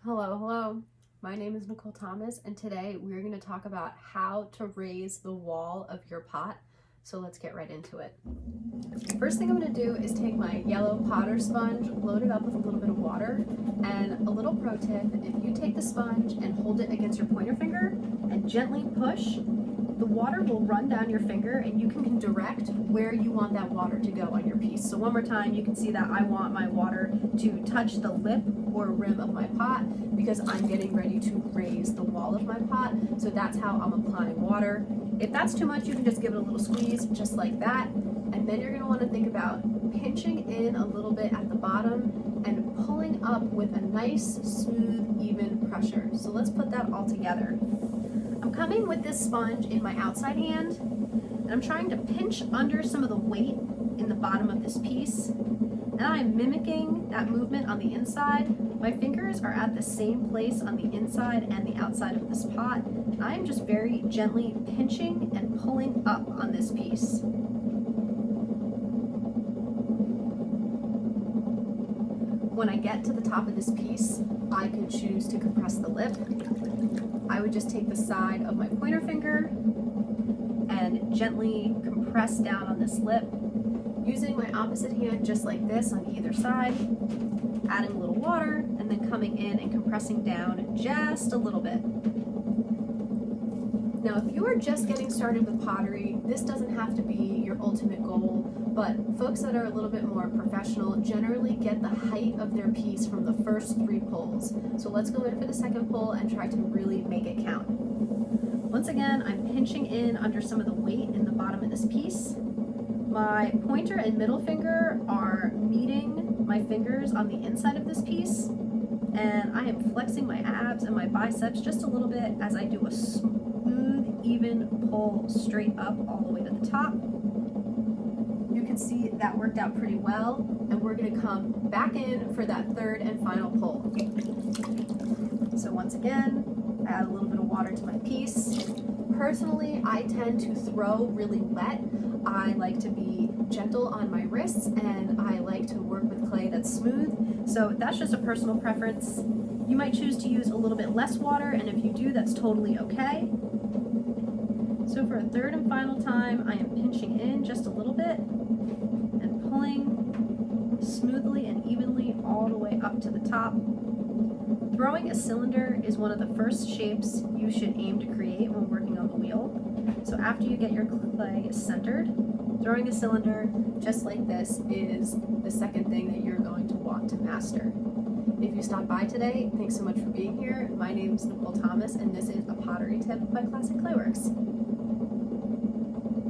Hello. My name is Nicole Thomas, and today we're going to talk about how to raise the wall of your pot. So let's get right into it. First thing I'm going to do is take my yellow potter sponge, load it up with a little bit of water, and a little pro tip: if you take the sponge and hold it against your pointer finger and gently push, the water will run down your finger and you can direct where you want that water to go on your piece. So one more time, you can see that I want my water to touch the lip or rim of my pot because I'm getting ready to raise the wall of my pot. So that's how I'm applying water. If that's too much, you can just give it a little squeeze, just like that. And then you're gonna wanna think about pinching in a little bit at the bottom and pulling up with a nice, smooth, even pressure. So let's put that all together. I'm coming with this sponge in my outside hand, and I'm trying to pinch under some of the weight in the bottom of this piece. And I'm mimicking that movement on the inside. My fingers are at the same place on the inside and the outside of this pot. I'm just very gently pinching and pulling up on this piece. When I get to the top of this piece, I could choose to compress the lip. I would just take the side of my pointer finger and gently compress down on this lip, using my opposite hand just like this on either side, adding a little water, and then coming in and compressing down just a little bit. Now, if you are just getting started with pottery, this doesn't have to be your ultimate goal, but folks that are a little bit more professional generally get the height of their piece from the first 3 pulls. So let's go in for the second pull and try to really make it count. Once again, I'm pinching in under some of the weight in the bottom of this piece. My pointer and middle finger are meeting my fingers on the inside of this piece, and I am flexing my abs and my biceps just a little bit as I do a smooth, even pull straight up all the way to the top. You can see that worked out pretty well, and we're going to come back in for that third and final pull. So once again, I add a little bit of water to my piece. Personally, I tend to throw really wet. I like to be gentle on my wrists, and I like to work with clay that's smooth. So that's just a personal preference. You might choose to use a little bit less water, and if you do, that's totally okay. So for a third and final time, I am pinching in just a little bit and pulling smoothly and evenly all the way up to the top. Throwing a cylinder is one of the first shapes you should aim to create when working on the wheel. So after you get your clay centered, throwing a cylinder just like this is the second thing that you're going to want to master. If you stopped by today, thanks so much for being here. My name is Nicole Thomas, and this is a pottery tip by Classic Clayworks.